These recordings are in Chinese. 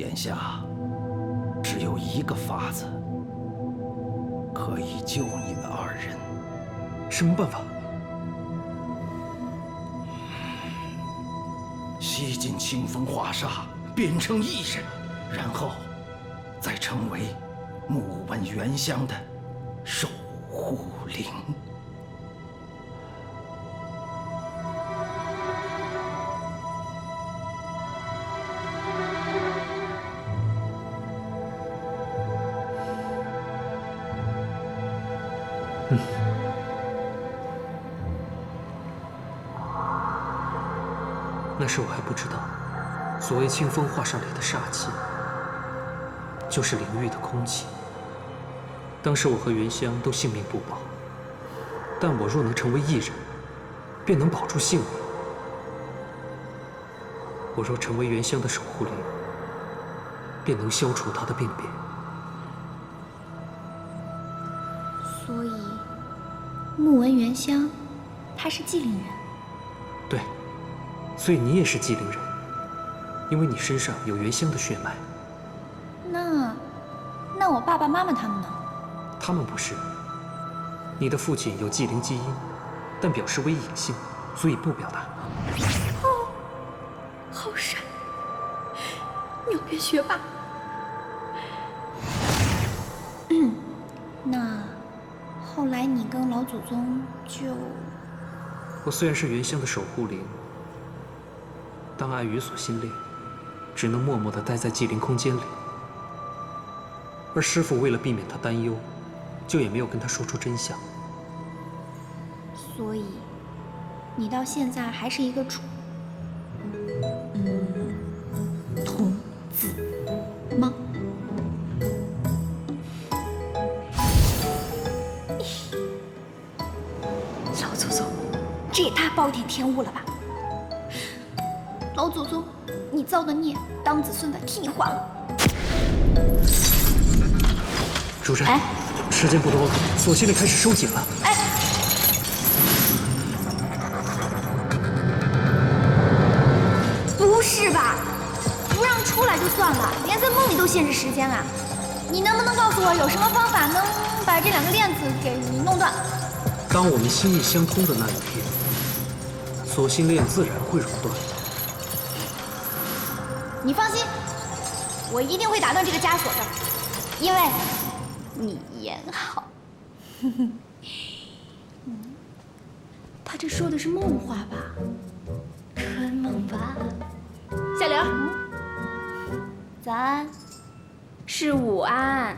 眼下只有一个法子可以救你们二人。什么办法？吸尽清风化煞，变成一人，然后再成为木纹原乡的守护灵。那时我还不知道，所谓清风化煞里的煞气，就是灵域的空气。当时我和原香都性命不保，但我若能成为一人，便能保住性命。我若成为原香的守护灵，便能消除她的病变。所以，木纹原香，他是祭灵人。对，所以你也是祭灵人，因为你身上有原香的血脉。那我爸爸妈妈他们呢？他们不是。你的父亲有祭灵基因，但表示为隐性，所以不表达。哦，好闪，鸟变学霸。那后来你跟老祖宗就……我虽然是原乡的守护灵，但碍于所心恋，只能默默地待在祭灵空间里。而师父为了避免他担忧，就也没有跟他说出真相。所以，你到现在还是一个童子吗？老祖宗，这也太暴殄天物了吧！老祖宗，你造的孽，当子孙的替你还了。主人，时间不多了，锁心里开始收紧了。不是吧？不让出来就算了，连在梦里都限制时间了。你能不能告诉我，有什么方法能把这两个链子给弄断？当我们心意相通的那一天，锁心链自然会熔断。你放心，我一定会打断这个枷锁的，因为你演好。他这说的是梦话吧？春梦吧。小刘，早安，是午安。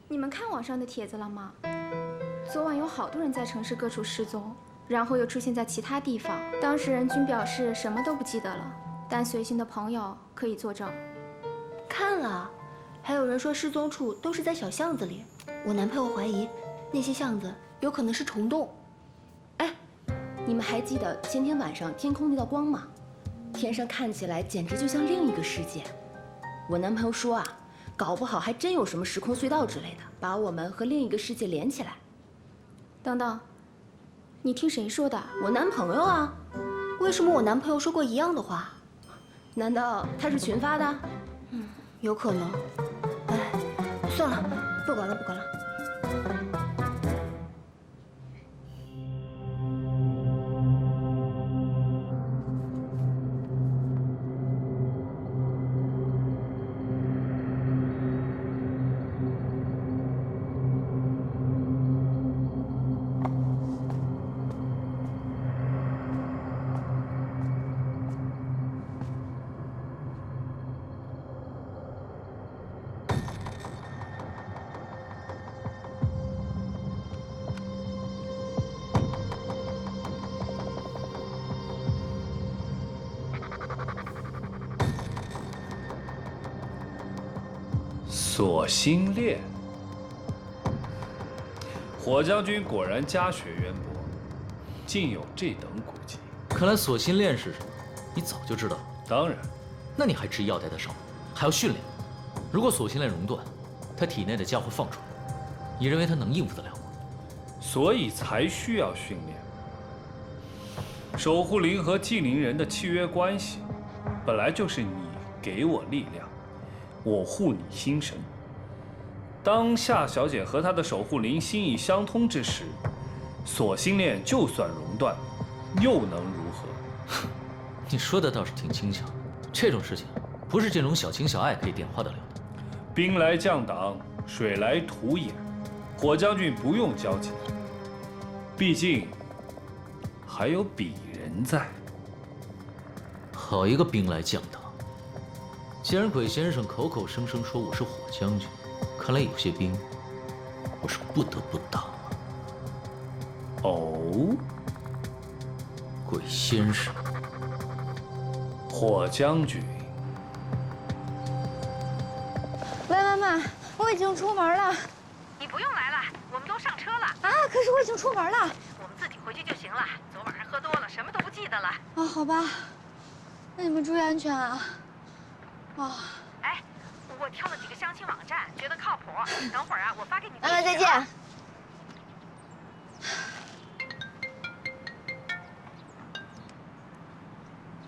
你们看网上的帖子了吗？昨晚有好多人在城市各处失踪，然后又出现在其他地方，当事人均表示什么都不记得了，但随行的朋友可以作证。看了，还有人说失踪处都是在小巷子里，我男朋友怀疑那些巷子有可能是虫洞。哎，你们还记得前天晚上天空那道光吗？天上看起来简直就像另一个世界。我男朋友说啊，搞不好还真有什么时空隧道之类的，把我们和另一个世界连起来。等等，你听谁说的？我男朋友啊，为什么我男朋友说过一样的话？难道他是群发的？有可能。哎，算了，不管了，不管了。锁心链，火将军果然家学渊博，竟有这等古籍。看来锁心链是什么，你早就知道。当然，那你还执意要带他上路，还要训练。如果锁心链熔断，他体内的家会放出来，你认为他能应付得了吗？所以才需要训练。守护灵和祭灵人的契约关系，本来就是你给我力量，我护你心神。当夏小姐和她的守护灵心意相通之时，锁心链就算熔断，又能如何？你说的倒是挺轻巧，这种事情不是这种小情小爱可以点化得了的。兵来将挡，水来土掩，火将军不用焦急，毕竟还有鄙人在。好一个兵来将挡！既然鬼先生口口声声说我是火将军，看来有些兵我是不得不打了。哦，鬼先生，火将军，喂，妈妈，我已经出门了。你不用来了，我们都上车了。啊，可是我已经出门了。我们自己回去就行了。昨晚上喝多了，什么都不记得了。啊，好吧，那你们注意安全啊。啊，哎，我挑了几个相亲网站，觉得靠谱。等会儿啊，我发给你。妈妈再见。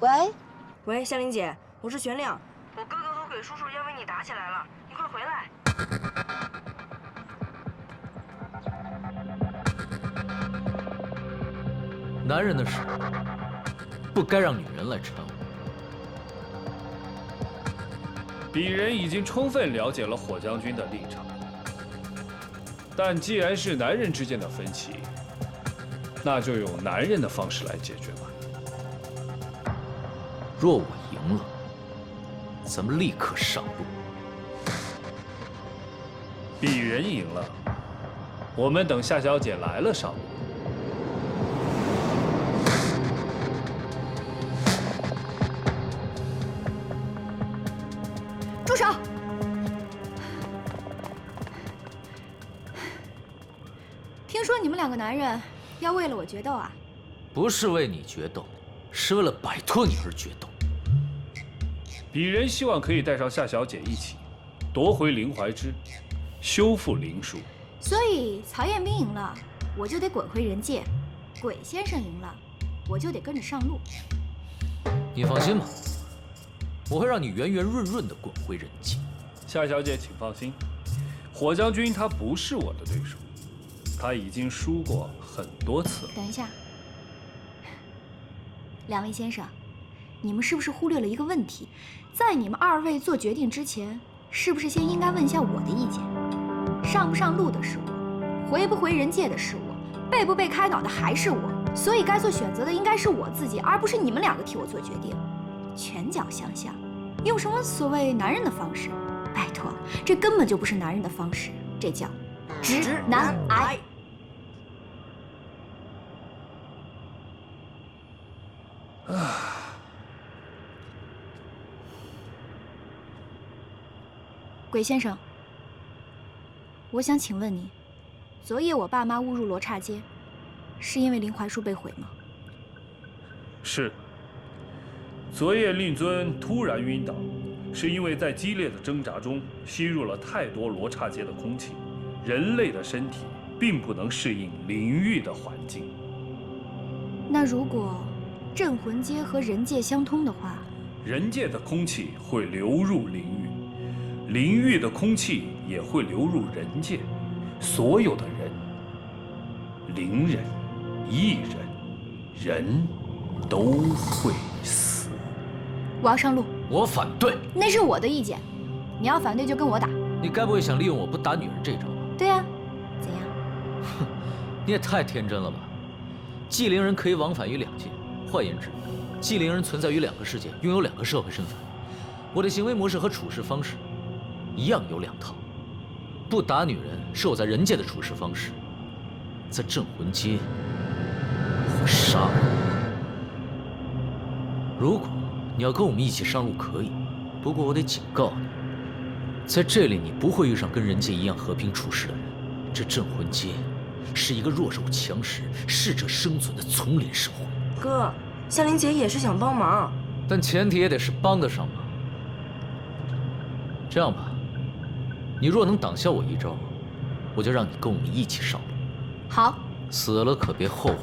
喂，喂，夏玲姐，我是玄亮，我哥哥和鬼叔叔要为你打起来了，你快回来。男人的事不该让女人来掺和。鄙人已经充分了解了火将军的立场，但既然是男人之间的分歧，那就用男人的方式来解决吧。若我赢了，咱们立刻上路。鄙人赢了，我们等夏小姐来了上路。住手！听说你们两个男人要为了我决斗啊？不是为你决斗，是为了摆脱你而决斗。鄙人希望可以带上夏小姐一起，夺回灵怀之，修复灵术。所以曹彦斌赢了，我就得滚回人界；鬼先生赢了，我就得跟着上路。你放心吧，我会让你圆圆润润的滚回人界。夏小姐，请放心，火将军他不是我的对手，他已经输过很多次了。等一下，两位先生，你们是不是忽略了一个问题？在你们二位做决定之前，是不是先应该问一下我的意见？上不上路的是我，回不回人界的是我，被不被开脑的还是我，所以该做选择的应该是我自己，而不是你们两个替我做决定。拳脚相向，用什么所谓男人的方式？拜托，这根本就不是男人的方式，这叫直男癌。鬼先生，我想请问你，昨夜我爸妈误入罗刹街，是因为灵怀术被毁吗？是。昨夜令尊突然晕倒，是因为在激烈的挣扎中吸入了太多罗刹街的空气，人类的身体并不能适应灵域的环境。那如果镇魂街和人界相通的话，人界的空气会流入灵域，灵域的空气也会流入人界，所有的人，灵人、异人，人都会死。我要上路。我反对。那是我的意见，你要反对就跟我打。你该不会想利用我不打女人这一招吧？对呀，怎样？哼，你也太天真了吧！祭灵人可以往返于2界，换言之，祭灵人存在于2个世界，拥有2个社会身份。我的行为模式和处事方式一样有2套。不打女人是我在人界的处事方式，在镇魂街我会杀人。如果你要跟我们一起上路，可以，不过我得警告你，在这里你不会遇上跟人界一样和平处事的人。这镇魂街是一个弱肉强食、适者生存的丛林社会。哥，夏琳姐也是想帮忙，但前提也得是帮得上忙。这样吧，你若能挡下我一招，我就让你跟我们一起上路。好，死了可别后悔。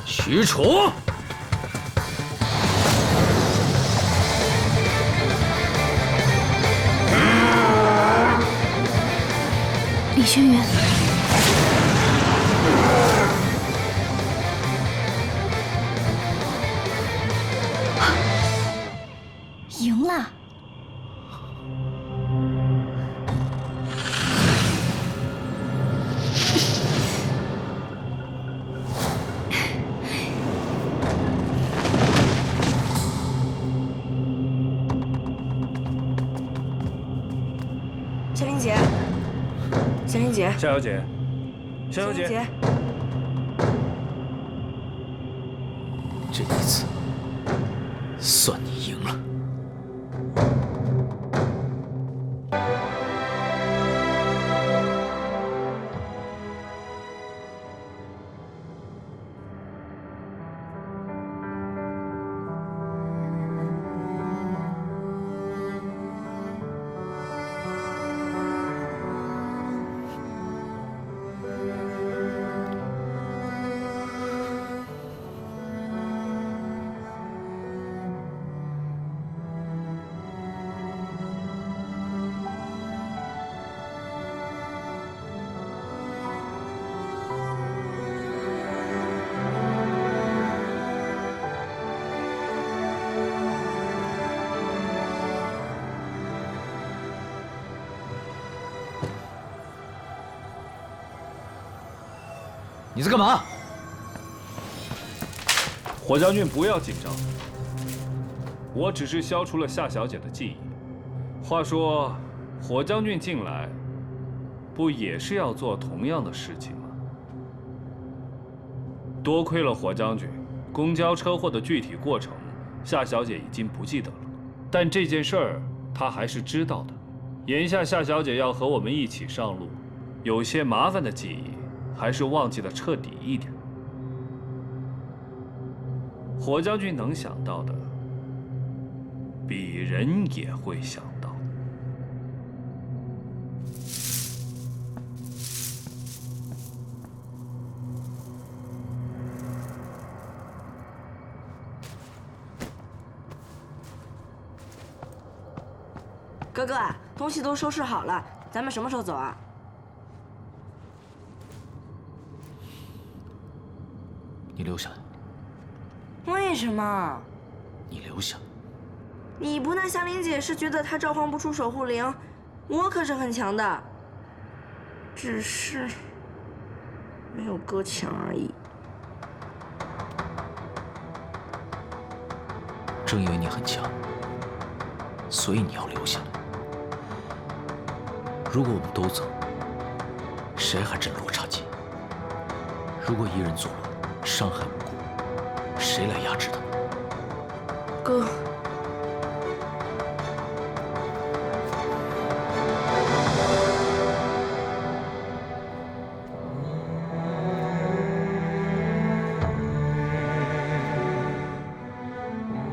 许褚，李轩辕，赢了。夏琳姐，夏琳姐，夏小姐，夏小姐，这一次算你赢了。你在干嘛？火将军不要紧张，我只是消除了夏小姐的记忆。话说，火将军进来，不也是要做同样的事情吗？多亏了火将军，公交车祸的具体过程，夏小姐已经不记得了，但这件事儿她还是知道的。眼下夏小姐要和我们一起上路，有些麻烦的记忆。还是忘记的彻底一点。火将军能想到的，鄙人也会想到。哥哥啊，东西都收拾好了，咱们什么时候走啊？你留下。为什么？你留下。你不那夏琳姐是觉得她召唤不出守护灵，我可是很强的，只是没有哥强而已。正因为你很强，所以你要留下来。如果我们都走，谁还镇罗刹界？如果一人作乱，伤害无辜，谁来压制他们？哥，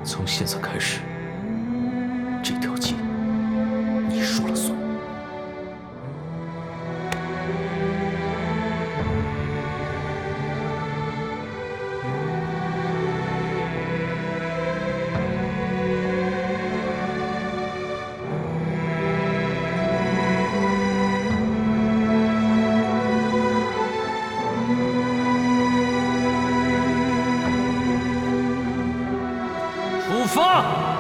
从现在开始，这条街发。